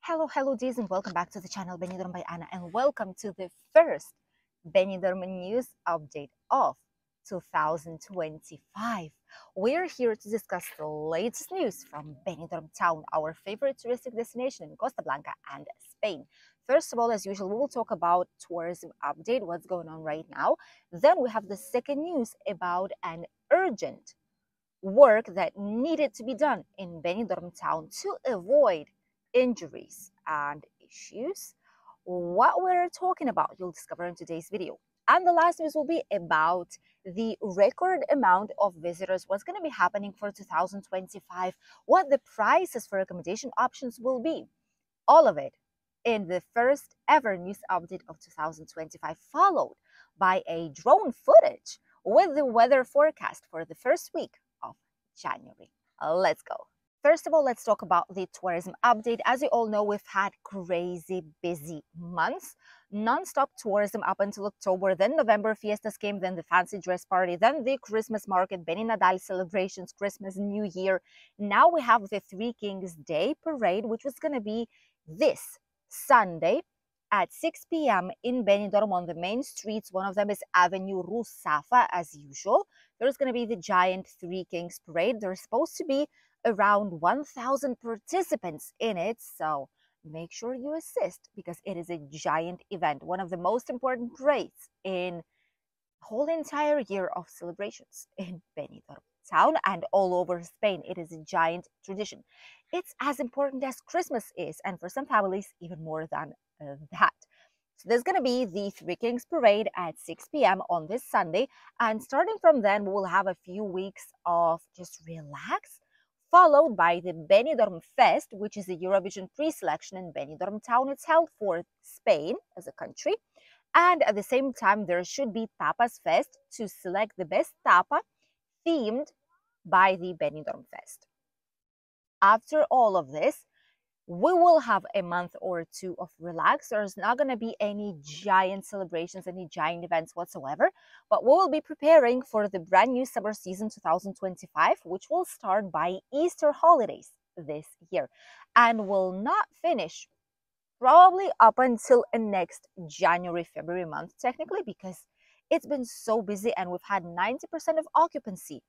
Hello, Ds, and welcome back to the channel Benidorm by Anna, and welcome to the first Benidorm news update of 2025. We're here to discuss the latest news from Benidorm town, our favorite touristic destination in Costa Blanca and Spain. First of all, as usual, we will talk about tourism update, what's going on right now. Then we have the second news about an urgent work that needed to be done in Benidorm town to avoid injuries and issues. What we're talking about, you'll discover in today's video. And the last news will be about the record amount of visitors, what's going to be happening for 2025, what the prices for accommodation options will be. All of it in the first ever news update of 2025, followed by a drone footage with the weather forecast for the first week of January. Let's go. First of all, let's talk about the tourism update. As you all know, we've had crazy busy months, non-stop tourism up until October, then November fiestas came, then the fancy dress party, then the Christmas market, Beni Nadal celebrations, Christmas, New Year. Now we have the Three Kings Day parade, which was going to be this Sunday at 6 p.m. in Benidorm on the main streets. One of them is Avenue Rusafa, as usual. There's going to be the giant Three Kings parade. There's supposed to be around 1,000 participants in it, so make sure you assist because it is a giant event, one of the most important parades in the whole entire year of celebrations in Benidorm town and all over Spain. It is a giant tradition. It's as important as Christmas is, and for some families even more than that. So there's going to be the Three Kings Parade at 6 p.m. on this Sunday, and starting from then, we will have a few weeks of just relax, followed by the Benidorm Fest, which is a Eurovision pre-selection in Benidorm town. It's held for Spain as a country. And at the same time, there should be Tapas Fest to select the best tapa themed by the Benidorm Fest. After all of this, we will have a month or two of relax. There's not going to be any giant celebrations, any giant events whatsoever, but we will be preparing for the brand new summer season 2025, which will start by Easter holidays this year and will not finish probably up until next January, February month, technically, because it's been so busy and we've had 90% of occupancy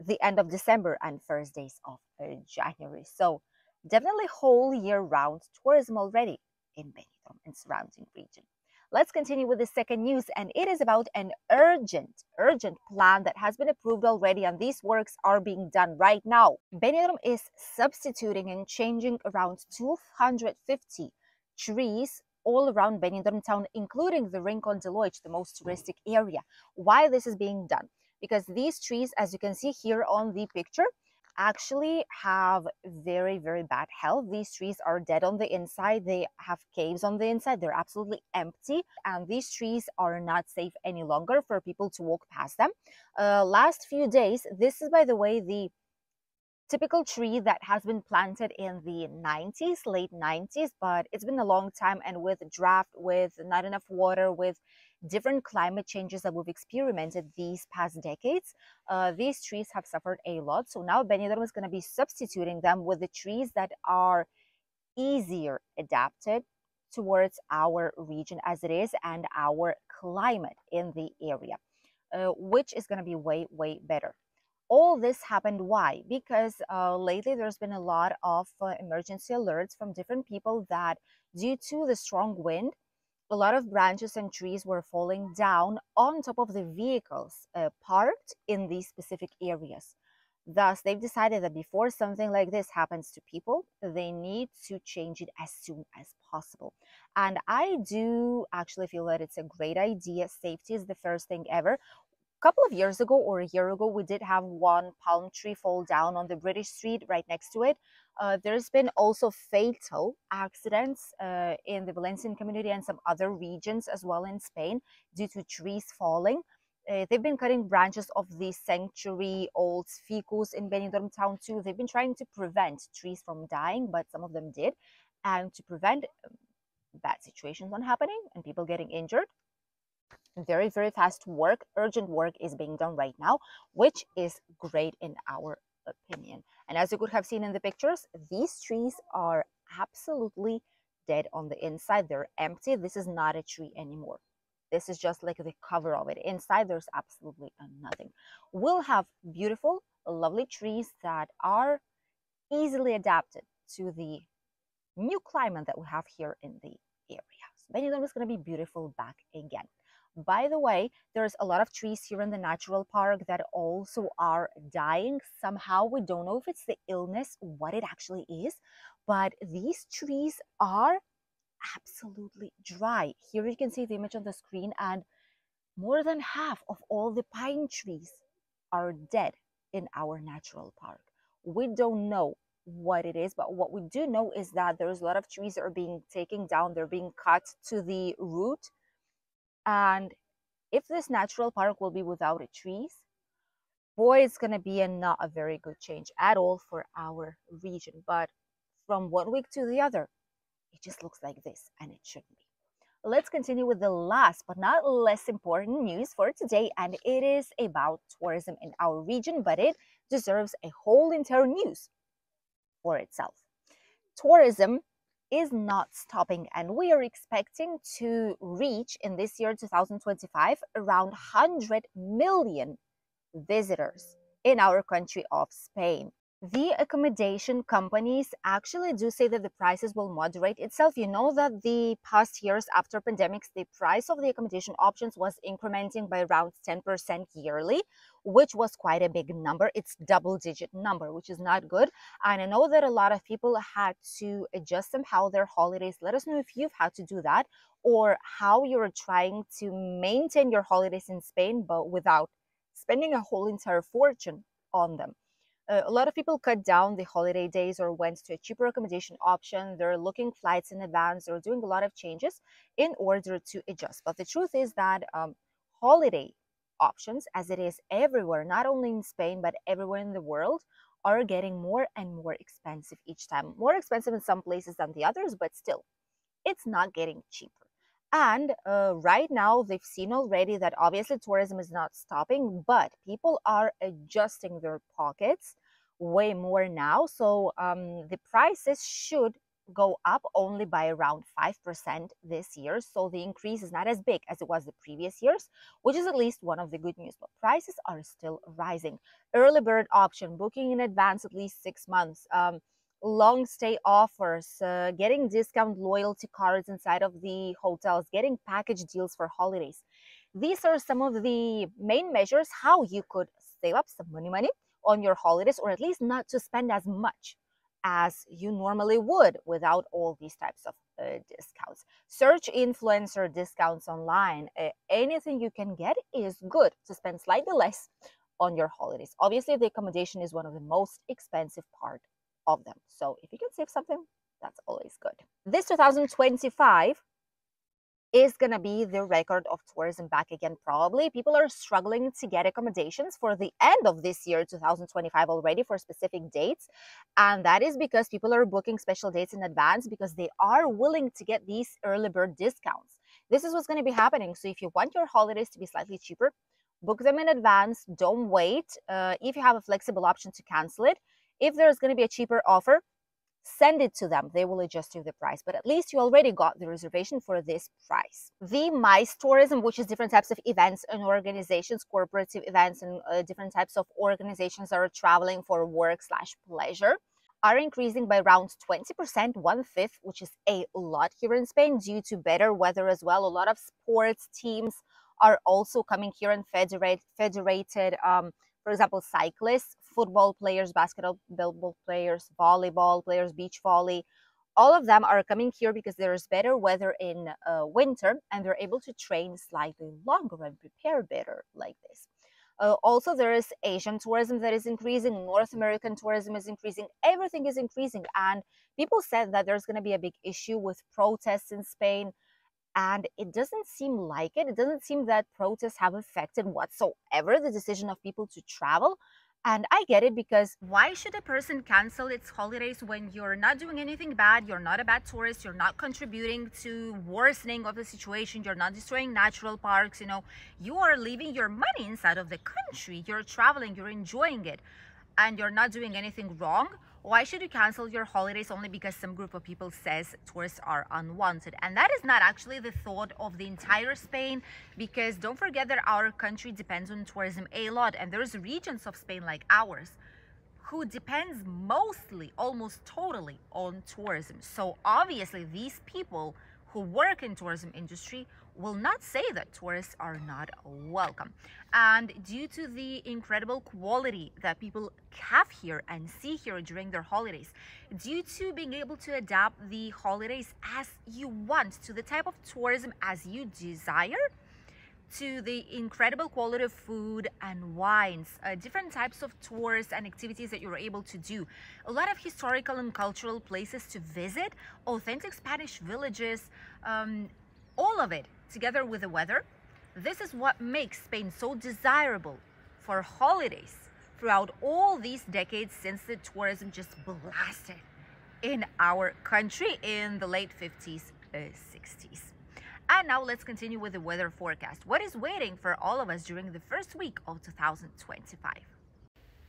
the end of December and first days of January. So definitely whole year-round tourism already in Benidorm and surrounding region. Let's continue with the second news, and it is about an urgent plan that has been approved already, and these works are being done right now. Benidorm is substituting and changing around 250 trees all around Benidorm town, including the Rincon de Loix, the most touristic area. Why this is being done? Because these trees, as you can see here on the picture, actually have very bad health. These trees are dead on the inside. They have caves on the inside. They're absolutely empty, and these trees are not safe any longer for people to walk past them. Last few days, this is, by the way, the typical tree that has been planted in the 90s, late 90s, but it's been a long time, and with drought, with not enough water, with different climate changes that we've experimented these past decades, these trees have suffered a lot. So now Benidorm is going to be substituting them with the trees that are easier adapted towards our region as it is and our climate in the area, which is going to be way better. All this happened, why? Because lately there's been a lot of emergency alerts from different people that due to the strong wind, a lot of branches and trees were falling down on top of the vehicles parked in these specific areas. Thus, they've decided that before something like this happens to people, they need to change it as soon as possible. And I do actually feel that it's a great idea. Safety is the first thing ever. Couple of years ago or a year ago, we did have one palm tree fall down on the British street right next to it. There's been also fatal accidents in the Valencian community and some other regions as well in Spain due to trees falling. They've been cutting branches of the century-old ficus in Benidorm town too. They've been trying to prevent trees from dying, but some of them did. And to prevent bad situations from happening and people getting injured, very fast work, urgent work is being done right now, which is great in our opinion. And as you could have seen in the pictures, these trees are absolutely dead on the inside. They're empty. This is not a tree anymore. This is just like the cover of it. Inside, there's absolutely nothing. We'll have beautiful, lovely trees that are easily adapted to the new climate that we have here in the area. So Benidorm is going to be beautiful back again. By the way, there's a lot of trees here in the natural park that also are dying. Somehow we don't know if it's the illness, what it actually is, but these trees are absolutely dry. Here you can see the image on the screen, and more than half of all the pine trees are dead in our natural park. We don't know what it is, but what we do know is that there's a lot of trees that are being taken down, they're being cut to the root. And if this natural park will be without the trees, boy, it's going to be not a very good change at all for our region. But from one week to the other, it just looks like this, and it shouldn't be. Let's continue with the last but not less important news for today, and it is about tourism in our region, but it deserves a whole entire news for itself. Tourism is not stopping, and we are expecting to reach in this year 2025 around 100 million visitors in our country of Spain. The accommodation companies actually do say that the prices will moderate itself. You know that the past years after pandemics, the price of the accommodation options was incrementing by around 10% yearly, which was quite a big number. It's double-digit number, which is not good. And I know that a lot of people had to adjust somehow their holidays. Let us know if you've had to do that, or how you're trying to maintain your holidays in Spain, but without spending a whole entire fortune on them. A lot of people cut down the holiday days or went to a cheaper accommodation option. They're looking flights in advance. They're doing a lot of changes in order to adjust. But the truth is that holiday options, as it is everywhere, not only in Spain, but everywhere in the world, are getting more and more expensive each time. More expensive in some places than the others, but still, it's not getting cheaper. And right now, they've seen already that obviously tourism is not stopping, but people are adjusting their pockets way more now. So the prices should go up only by around 5% this year. So the increase is not as big as it was the previous years, which is at least one of the good news. But prices are still rising. Early bird option, booking in advance at least 6 months. Long stay offers, getting discount loyalty cards inside of the hotels, getting package deals for holidays. These are some of the main measures how you could save up some money on your holidays, or at least not to spend as much as you normally would without all these types of discounts. Search influencer discounts online. Anything you can get is good to spend slightly less on your holidays. Obviously, the accommodation is one of the most expensive parts of them. So if you can save something, that's always good. This 2025 is going to be the record of tourism back again, probably. People are struggling to get accommodations for the end of this year, 2025, already for specific dates. And that is because people are booking special dates in advance because they are willing to get these early bird discounts. This is what's going to be happening. So if you want your holidays to be slightly cheaper, book them in advance. Don't wait. If you have a flexible option to cancel it, if there's going to be a cheaper offer, send it to them. They will adjust you the price, but at least you already got the reservation for this price. The MICE tourism, which is different types of events and organizations, corporative events and different types of organizations that are traveling for work/pleasure, are increasing by around 20%, 1/5, which is a lot here in Spain due to better weather as well. A lot of sports teams are also coming here and federated. For example, cyclists, football players, basketball players, volleyball players, beach volley, all of them are coming here because there's better weather in winter and they're able to train slightly longer and prepare better like this. Also, there is Asian tourism that is increasing, North American tourism is increasing, everything is increasing. And people said that there's going to be a big issue with protests in Spain. And it doesn't seem like it. It doesn't seem that protests have affected whatsoever the decision of people to travel. And I get it, because why should a person cancel its holidays when you're not doing anything bad? You're not a bad tourist. You're not contributing to worsening of the situation. You're not destroying natural parks. You are leaving your money inside of the country. You're traveling. You're enjoying it. and you're not doing anything wrong, why should you cancel your holidays only because some group of people says tourists are unwanted? And that is not actually the thought of the entire Spain, because don't forget that our country depends on tourism a lot, and there's regions of Spain like ours who depends mostly, almost totally, on tourism. So obviously these people who work in tourism industry will not say that tourists are not welcome. And due to the incredible quality that people have here and see here during their holidays, due to being able to adapt the holidays as you want, to the type of tourism as you desire, to the incredible quality of food and wines, different types of tours and activities that you're able to do, a lot of historical and cultural places to visit, authentic Spanish villages, all of it together with the weather. This is what makes Spain so desirable for holidays throughout all these decades since the tourism just blasted in our country in the late 50s, 60s. And now let's continue with the weather forecast. What is waiting for all of us during the first week of 2025?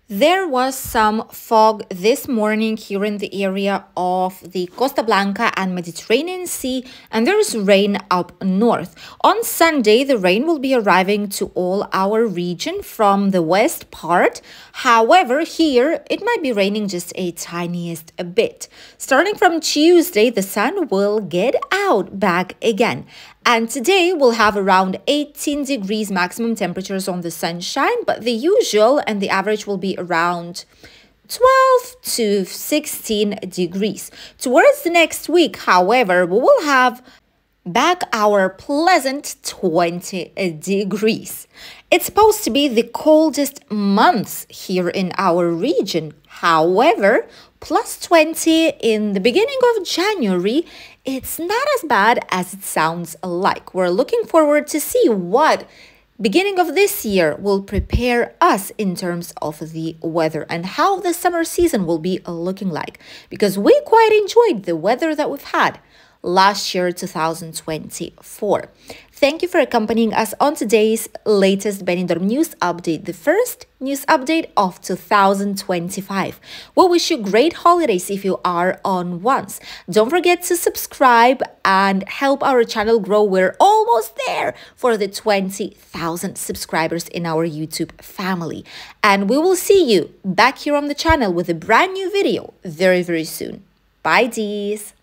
There was some fog this morning here in the area of the Costa Blanca and Mediterranean Sea, and there's rain up north. On Sunday, the rain will be arriving to all our region from the west part. However, here it might be raining just a tiniest bit. Starting from Tuesday, the sun will get out back again. And today we'll have around 18 degrees maximum temperatures on the sunshine, but the usual and the average will be around 12 to 16 degrees. Towards the next week, however, we will have back our pleasant 20 degrees. It's supposed to be the coldest months here in our region. However, plus 20 in the beginning of January, it's not as bad as it sounds like. We're looking forward to see what beginning of this year will prepare us in terms of the weather and how the summer season will be looking like, because we quite enjoyed the weather that we've had last year, 2024. Thank you for accompanying us on today's latest Benidorm news update, the first news update of 2025. We wish you great holidays if you are on ones. Don't forget to subscribe and help our channel grow. We're almost there for the 20,000 subscribers in our YouTube family. And we will see you back here on the channel with a brand new video very, very soon. Bye, Dees.